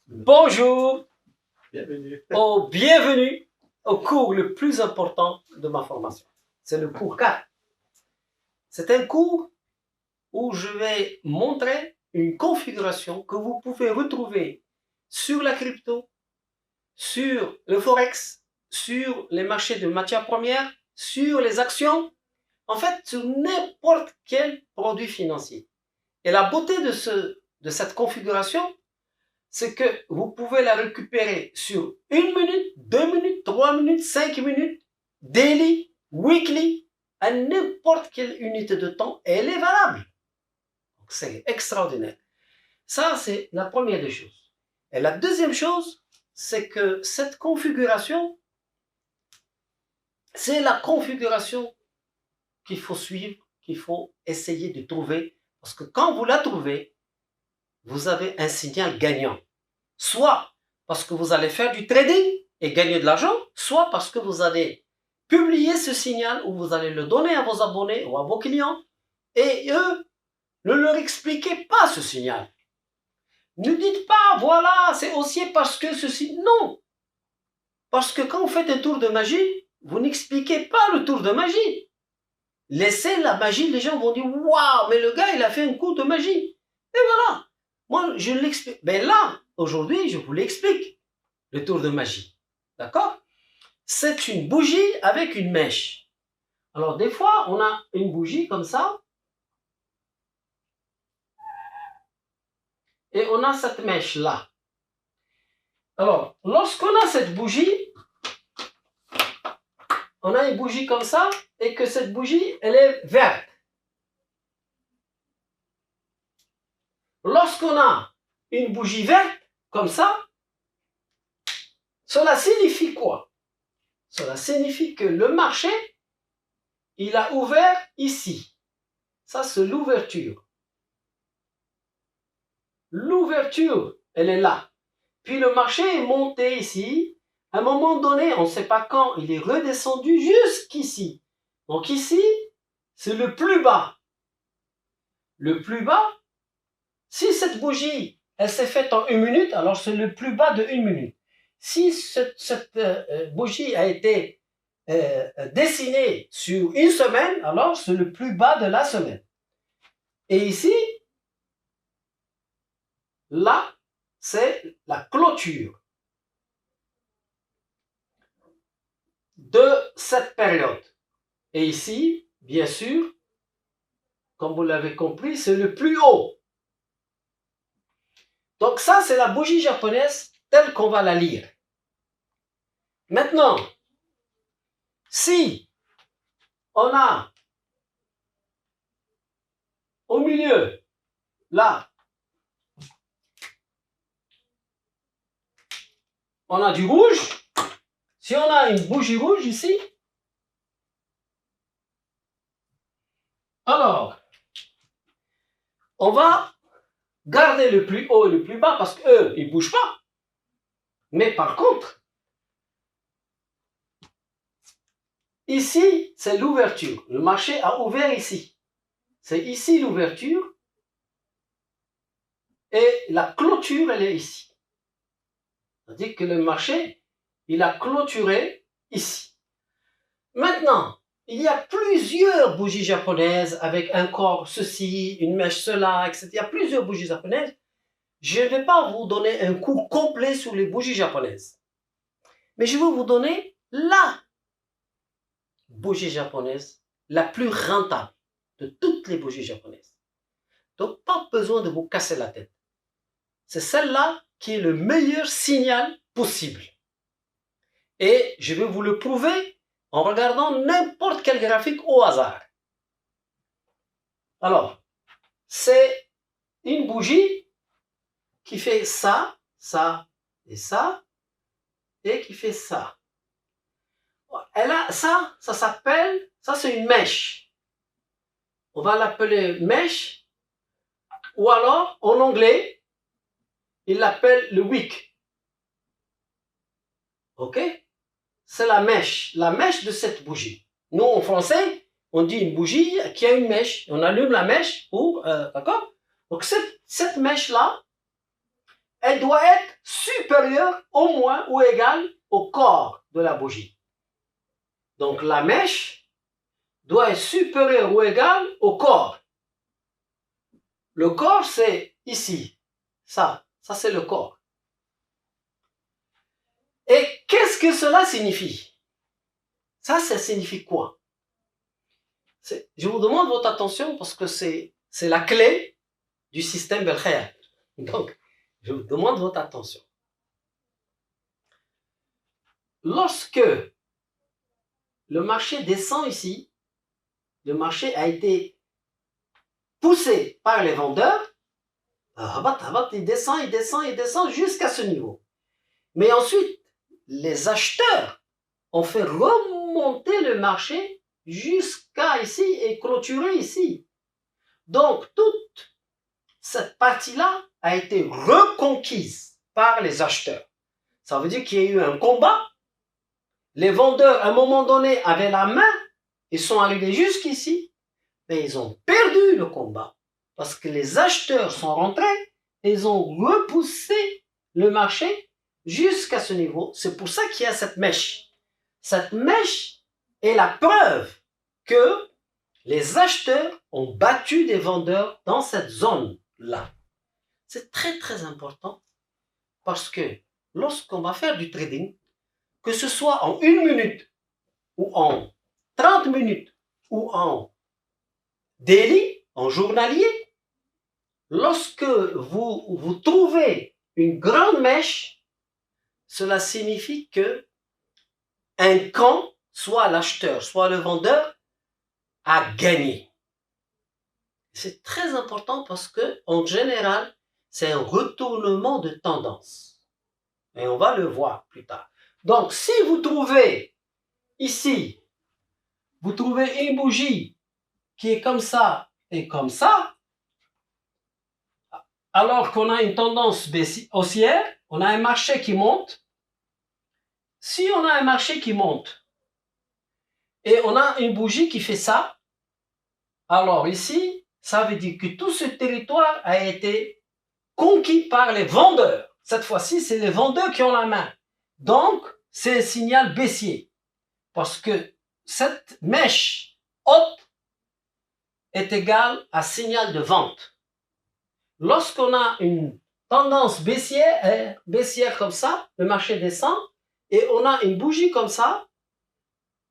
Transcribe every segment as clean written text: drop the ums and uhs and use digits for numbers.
Bonjour, Bienvenue. bienvenue au cours le plus important de ma formation. C'est le cours 4. C'est un cours où je vais montrer une configuration que vous pouvez retrouver sur la crypto, sur le forex, sur les marchés de matières premières, sur les actions, en fait sur n'importe quel produit financier. Et la beauté de cette configuration, c'est que vous pouvez la récupérer sur 1 minute, 2 minutes, 3 minutes, 5 minutes, daily, weekly, à n'importe quelle unité de temps, et elle est valable. C'est extraordinaire. Ça, c'est la première des choses. Et la deuxième chose, c'est que cette configuration, c'est la configuration qu'il faut suivre, qu'il faut essayer de trouver, parce que quand vous la trouvez, vous avez un signal gagnant. Soit parce que vous allez faire du trading et gagner de l'argent, soit parce que vous allez publier ce signal ou vous allez le donner à vos abonnés ou à vos clients et eux, ne leur expliquez pas ce signal. Ne dites pas, voilà, c'est haussier parce que ceci. Non. Parce que quand vous faites un tour de magie, vous n'expliquez pas le tour de magie. Laissez la magie, les gens vont dire, waouh, mais le gars, il a fait un coup de magie. Et voilà. Moi, je l'explique. Ben là, aujourd'hui, je vous l'explique, le tour de magie. D'accord? C'est une bougie avec une mèche. Alors, des fois, on a une bougie comme ça. Et on a cette mèche-là. Alors, lorsqu'on a cette bougie, on a une bougie comme ça, et que cette bougie, elle est verte. Lorsqu'on a une bougie verte, comme ça, cela signifie quoi? Cela signifie que le marché, il a ouvert ici. Ça, c'est l'ouverture. L'ouverture, elle est là. Puis le marché est monté ici. À un moment donné, on ne sait pas quand, il est redescendu jusqu'ici. Donc ici, c'est le plus bas. Le plus bas, si cette bougie, elle s'est faite en 1 minute, alors c'est le plus bas de 1 minute. Si cette bougie a été dessinée sur une semaine, alors c'est le plus bas de la semaine. Et ici, là, c'est la clôture de cette période. Et ici, bien sûr, comme vous l'avez compris, c'est le plus haut. Donc ça, c'est la bougie japonaise telle qu'on va la lire. Maintenant, si on a au milieu, là, on a du rouge. Si on a une bougie rouge ici, alors, on va garder le plus haut et le plus bas parce qu'eux, ils ne bougent pas. Mais par contre, ici, c'est l'ouverture. Le marché a ouvert ici. C'est ici l'ouverture. Et la clôture, elle est ici. C'est-à-dire que le marché, il a clôturé ici. Maintenant, il y a plusieurs bougies japonaises avec un corps ceci, une mèche cela, etc. Il y a plusieurs bougies japonaises. Je ne vais pas vous donner un cours complet sur les bougies japonaises. Mais je vais vous donner la bougie japonaise la plus rentable de toutes les bougies japonaises. Donc, pas besoin de vous casser la tête. C'est celle-là qui est le meilleur signal possible. Et je vais vous le prouver en regardant n'importe quel graphique au hasard. Alors, c'est une bougie qui fait ça, ça et ça, et qui fait ça. Elle a ça s'appelle, ça c'est une mèche. On va l'appeler mèche, ou alors en anglais, il l'appelle le wick. Ok? C'est la mèche de cette bougie. Nous, en français, on dit une bougie qui a une mèche. On allume la mèche pour, d'accord? Donc, cette mèche-là, elle doit être supérieure au moins ou égale au corps de la bougie. Donc la mèche doit être supérieure ou égale au corps. Le corps, c'est ici. Ça c'est le corps. Et qu'est-ce que cela signifie? Ça signifie quoi? Je vous demande votre attention parce que c'est la clé du système Belkhair. Donc, je vous demande votre attention. Lorsque le marché descend ici, le marché a été poussé par les vendeurs, il descend jusqu'à ce niveau. Mais ensuite, les acheteurs ont fait remonter le marché jusqu'à ici et clôturer ici. Donc, toute cette partie-là a été reconquise par les acheteurs. Ça veut dire qu'il y a eu un combat. Les vendeurs, à un moment donné, avaient la main. Ils sont arrivés jusqu'ici, mais ils ont perdu le combat. Parce que les acheteurs sont rentrés, et ils ont repoussé le marché jusqu'à ce niveau. C'est pour ça qu'il y a cette mèche. Cette mèche est la preuve que les acheteurs ont battu des vendeurs dans cette zone-là. C'est très très important parce que lorsqu'on va faire du trading, que ce soit en 1 minute ou en 30 minutes ou en daily, en journalier, lorsque vous trouvez une grande mèche, cela signifie que un camp, soit l'acheteur, soit le vendeur, a gagné. C'est très important parce que, en général, c'est un retournement de tendance. Et on va le voir plus tard. Donc, si vous trouvez ici, vous trouvez une bougie qui est comme ça et comme ça, alors qu'on a une tendance haussière, on a un marché qui monte. Si on a un marché qui monte et on a une bougie qui fait ça, alors ici, ça veut dire que tout ce territoire a été conquis par les vendeurs. Cette fois-ci, c'est les vendeurs qui ont la main. Donc, c'est un signal baissier. Parce que cette mèche haute est égale à signal de vente. Lorsqu'on a une tendance baissière comme ça, le marché descend, et on a une bougie comme ça,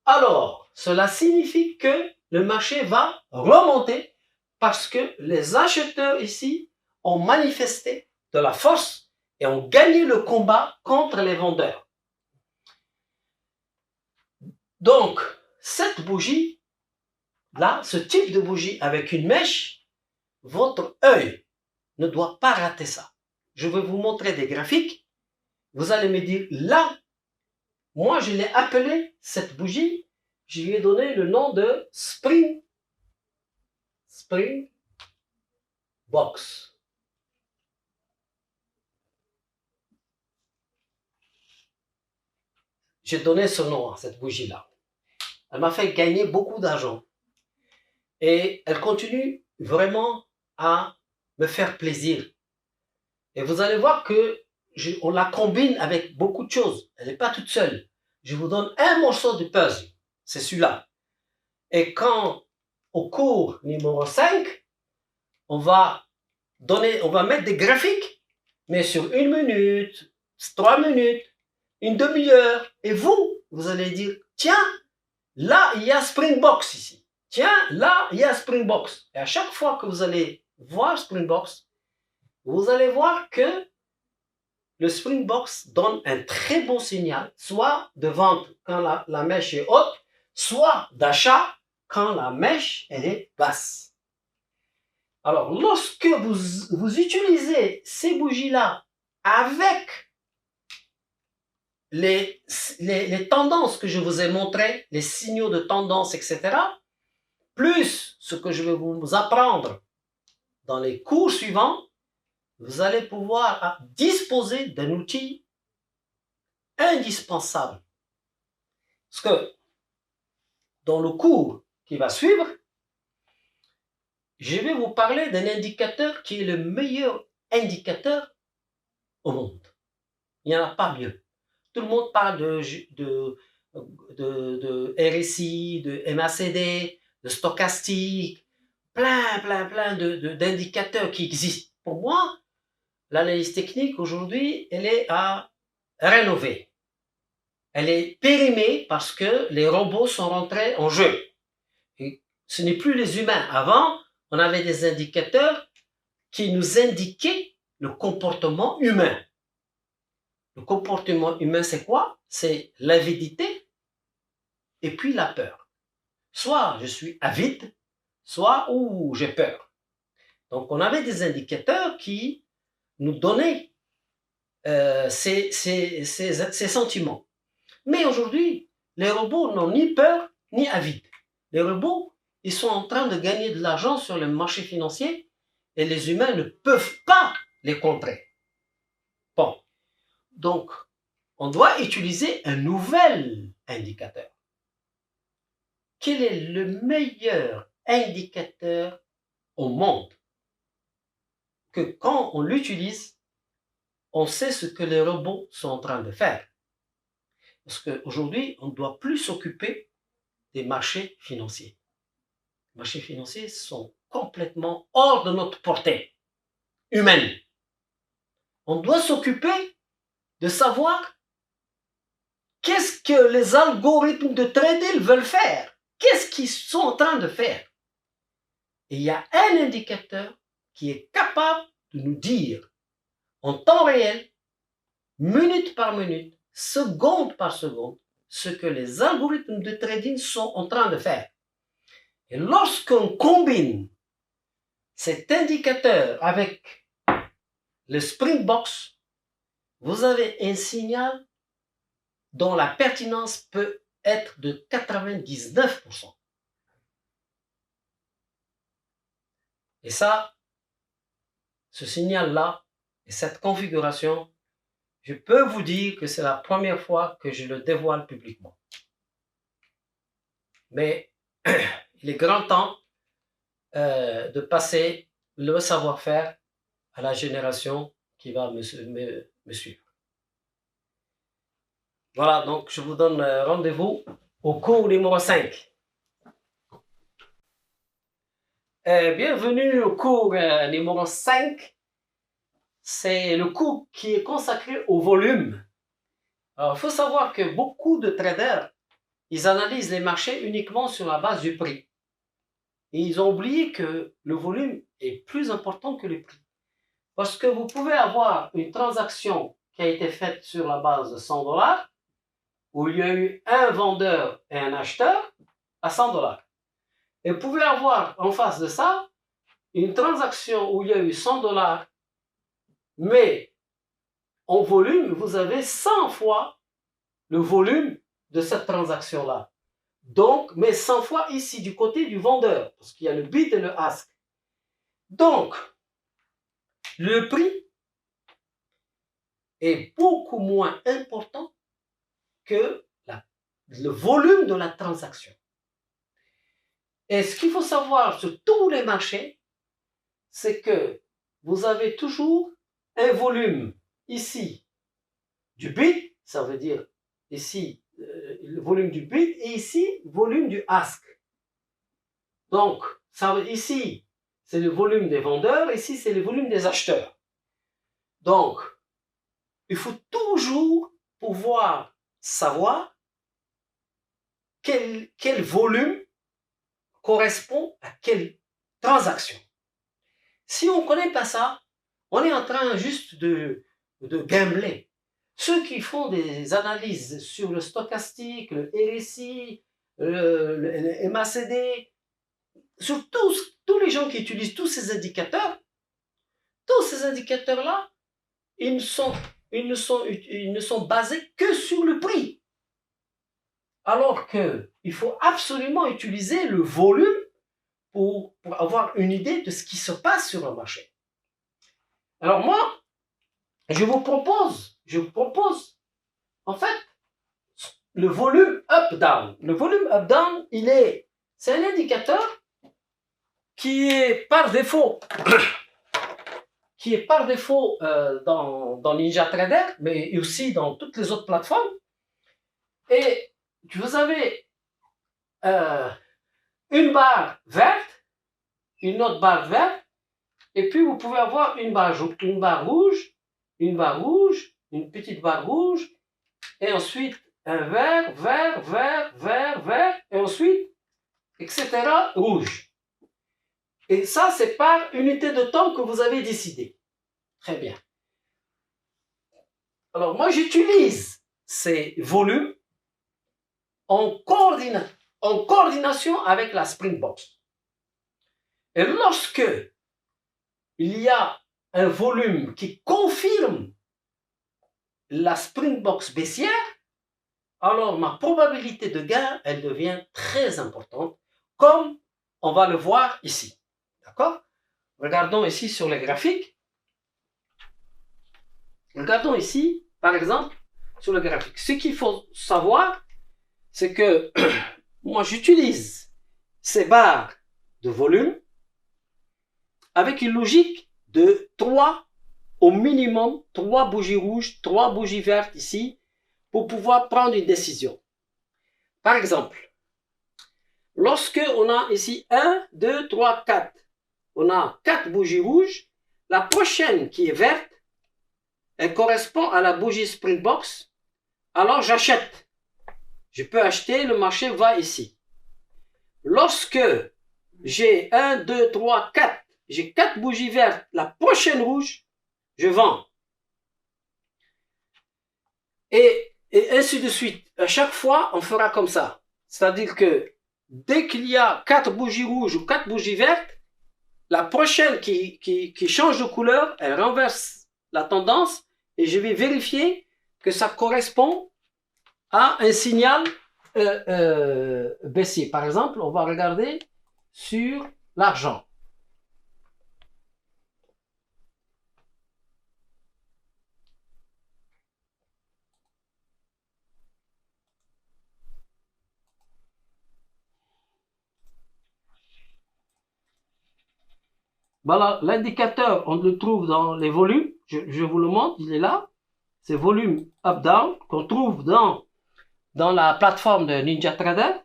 alors cela signifie que le marché va remonter parce que les acheteurs ici ont manifesté de la force et ont gagné le combat contre les vendeurs. Donc, cette bougie, là, ce type de bougie avec une mèche, votre œil ne doit pas rater ça. Je vais vous montrer des graphiques. Vous allez me dire, là, moi je l'ai appelé cette bougie, je lui ai donné le nom de Spring Box. J'ai donné ce nom à cette bougie-là. Elle m'a fait gagner beaucoup d'argent. Et elle continue vraiment à me faire plaisir. Et vous allez voir que on la combine avec beaucoup de choses. Elle n'est pas toute seule. Je vous donne un morceau de puzzle. C'est celui-là. Et quand, au cours numéro 5, on va mettre des graphiques, mais sur 1 minute, 3 minutes, une demi-heure. Et vous allez dire, tiens, là, il y a Springbox ici. Tiens, là, il y a Springbox. Et à chaque fois que vous allez voir Springbox, vous allez voir que le Springbox donne un très bon signal, soit de vente quand la mèche est haute, soit d'achat quand la mèche elle est basse. Alors, lorsque vous utilisez ces bougies-là avec les tendances que je vous ai montrées, les signaux de tendance, etc., plus ce que je vais vous apprendre dans les cours suivants, vous allez pouvoir disposer d'un outil indispensable. Parce que dans le cours qui va suivre, je vais vous parler d'un indicateur qui est le meilleur indicateur au monde. Il n'y en a pas mieux. Tout le monde parle de RSI, de MACD, de stochastique, plein d'indicateurs qui existent. Pour moi, l'analyse technique aujourd'hui, elle est à rénover. Elle est périmée parce que les robots sont rentrés en jeu. Et ce n'est plus les humains. Avant, on avait des indicateurs qui nous indiquaient le comportement humain. Le comportement humain, c'est quoi? C'est l'avidité et puis la peur. Soit je suis avide, soit j'ai peur. Donc, on avait des indicateurs qui nous donnaient ces sentiments. Mais aujourd'hui, les robots n'ont ni peur ni avide. Les robots, ils sont en train de gagner de l'argent sur le marché financier et les humains ne peuvent pas les contrer. Bon, donc, on doit utiliser un nouvel indicateur. Quel est le meilleur indicateur au monde que quand on l'utilise, on sait ce que les robots sont en train de faire? Parce qu'aujourd'hui, on ne doit plus s'occuper des marchés financiers. Les marchés financiers sont complètement hors de notre portée humaine. On doit s'occuper de savoir qu'est-ce que les algorithmes de trading veulent faire. Qu'est-ce qu'ils sont en train de faire? Et il y a un indicateur qui est capable de nous dire en temps réel, minute par minute, seconde par seconde, ce que les algorithmes de trading sont en train de faire. Et lorsqu'on combine cet indicateur avec le Springbox, vous avez un signal dont la pertinence peut être de 99%. Et ça, ce signal-là et cette configuration, je peux vous dire que c'est la première fois que je le dévoile publiquement. Mais il est grand temps de passer le savoir-faire à la génération qui va me suivre. Voilà, donc je vous donne rendez-vous au cours numéro 5. Bienvenue au cours numéro 5. C'est le cours qui est consacré au volume. Alors, il faut savoir que beaucoup de traders, ils analysent les marchés uniquement sur la base du prix. Et ils ont oublié que le volume est plus important que le prix. Parce que vous pouvez avoir une transaction qui a été faite sur la base de 100 $, où il y a eu un vendeur et un acheteur à 100 $. Et vous pouvez avoir en face de ça une transaction où il y a eu 100 $, mais en volume, vous avez 100 fois le volume de cette transaction-là. Donc, mais 100 fois ici du côté du vendeur, parce qu'il y a le bid et le ask. Donc, le prix est beaucoup moins important que le volume de la transaction. Et ce qu'il faut savoir sur tous les marchés, c'est que vous avez toujours un volume ici du bid, ça veut dire ici le volume du bid, et ici volume du ask. Donc, ici, c'est le volume des vendeurs, ici, c'est le volume des acheteurs. Donc, il faut toujours pouvoir savoir quel volume correspond à quelle transaction. Si on ne connaît pas ça, on est en train juste de gambler. Ceux qui font des analyses sur le stochastique, le RSI, le MACD, sur tous les gens qui utilisent tous ces indicateurs-là, ils ne sont basés que sur le prix. Alors qu'il faut absolument utiliser le volume pour avoir une idée de ce qui se passe sur le marché. Alors moi, je vous propose, en fait, le volume up-down. Le volume up-down, c'est un indicateur qui est par défaut qui est par défaut dans NinjaTrader, mais aussi dans toutes les autres plateformes. Et vous avez une barre verte, une autre barre verte, et puis vous pouvez avoir une barre rouge, une petite barre rouge, et ensuite un vert, et ensuite, etc., rouge. Et ça, c'est par unité de temps que vous avez décidé. Très bien. Alors, moi, j'utilise ces volumes en coordination avec la Springbox. Et lorsque il y a un volume qui confirme la Springbox baissière, alors ma probabilité de gain, elle devient très importante, comme on va le voir ici. D'accord? Regardons ici sur les graphiques. Regardons ici, par exemple, sur le graphique. Ce qu'il faut savoir, c'est que moi, j'utilise ces barres de volume avec une logique de 3, au minimum, 3 bougies rouges, 3 bougies vertes ici, pour pouvoir prendre une décision. Par exemple, lorsque on a ici 1, 2, 3, 4, on a 4 bougies rouges, la prochaine qui est verte, elle correspond à la bougie Springbox, alors j'achète. Je peux acheter, le marché va ici. Lorsque j'ai 1, 2, 3, 4, j'ai 4 bougies vertes, la prochaine rouge, je vends. Et ainsi de suite. À chaque fois, on fera comme ça. C'est-à-dire que dès qu'il y a 4 bougies rouges ou 4 bougies vertes, la prochaine qui change de couleur, elle renverse la tendance et je vais vérifier que ça correspond à un signal baissier. Par exemple, on va regarder sur l'argent. Voilà, l'indicateur, on le trouve dans les volumes. Je vous le montre, il est là. C'est volume up-down qu'on trouve dans la plateforme de NinjaTrader.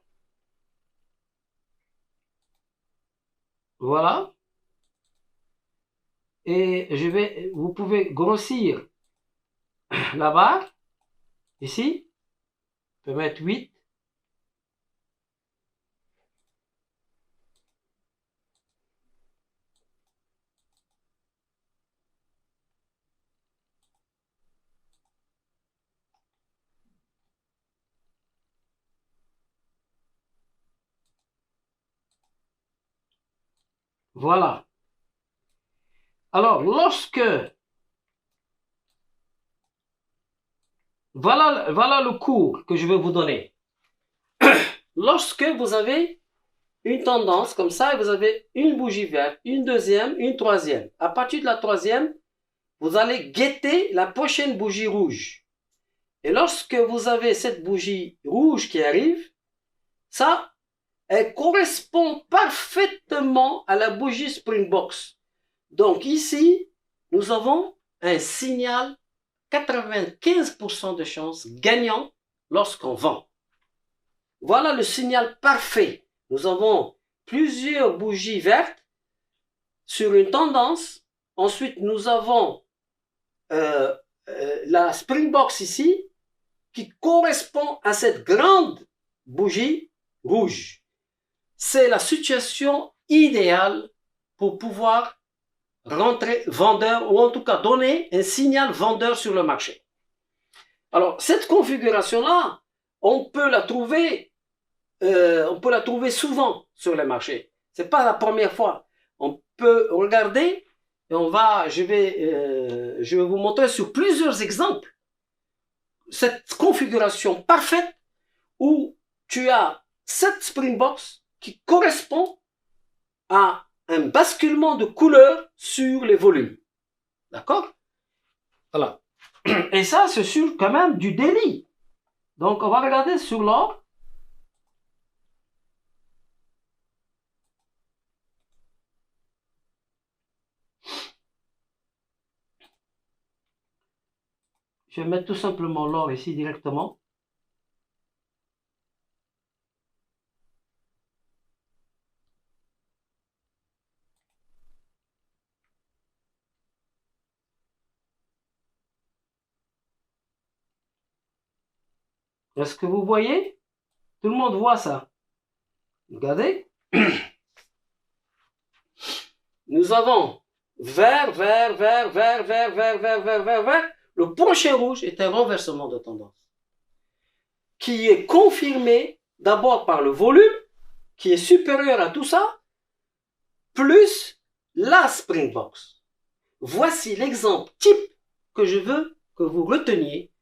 Voilà. Et vous pouvez grossir la barre. Ici, je peux mettre 8. Voilà. Alors, voilà le cours que je vais vous donner. Lorsque vous avez une tendance comme ça, et vous avez une bougie verte, une deuxième, une troisième. À partir de la troisième, vous allez guetter la prochaine bougie rouge. Et lorsque vous avez cette bougie rouge qui arrive, ça, elle correspond parfaitement à la bougie Springbox. Donc ici, nous avons un signal 95% de chance gagnant lorsqu'on vend. Voilà le signal parfait. Nous avons plusieurs bougies vertes sur une tendance. Ensuite, nous avons la Springbox ici qui correspond à cette grande bougie rouge. C'est la situation idéale pour pouvoir rentrer vendeur ou en tout cas donner un signal vendeur sur le marché. Alors, cette configuration-là, on peut la trouver souvent sur les marchés. C'est pas la première fois. On peut regarder et je vais vous montrer sur plusieurs exemples cette configuration parfaite où tu as cette Springbox qui correspond à un basculement de couleur sur les volumes. D'accord? Voilà. Et ça, c'est sur quand même du daily. Donc, on va regarder sur l'or. Je vais mettre tout simplement l'or ici directement. Est-ce que vous voyez? Tout le monde voit ça. Regardez. Nous avons vert, vert, vert, vert, vert, vert, vert, vert, vert, vert. Le penché rouge est un renversement de tendance qui est confirmé d'abord par le volume qui est supérieur à tout ça, plus la Springbox. Voici l'exemple type que je veux que vous reteniez,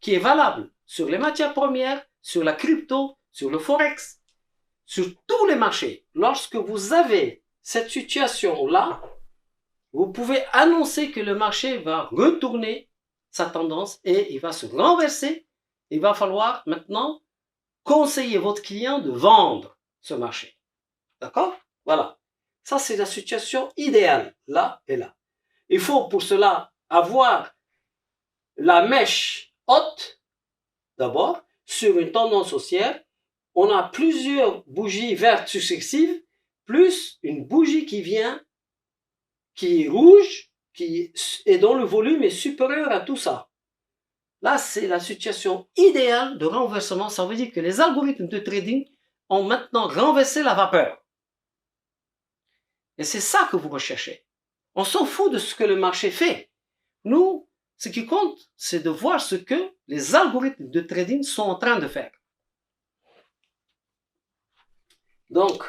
qui est valable sur les matières premières, sur la crypto, sur le forex, sur tous les marchés. Lorsque vous avez cette situation-là, vous pouvez annoncer que le marché va retourner sa tendance et il va se renverser. Il va falloir maintenant conseiller votre client de vendre ce marché. D'accord? Voilà. Ça, c'est la situation idéale, là et là. Il faut pour cela avoir la mèche haute, d'abord, sur une tendance haussière. On a plusieurs bougies vertes successives, plus une bougie qui vient, qui est rouge, et dont le volume est supérieur à tout ça. Là, c'est la situation idéale de renversement. Ça veut dire que les algorithmes de trading ont maintenant renversé la vapeur. Et c'est ça que vous recherchez. On s'en fout de ce que le marché fait. Nous, ce qui compte, c'est de voir ce que les algorithmes de trading sont en train de faire. Donc,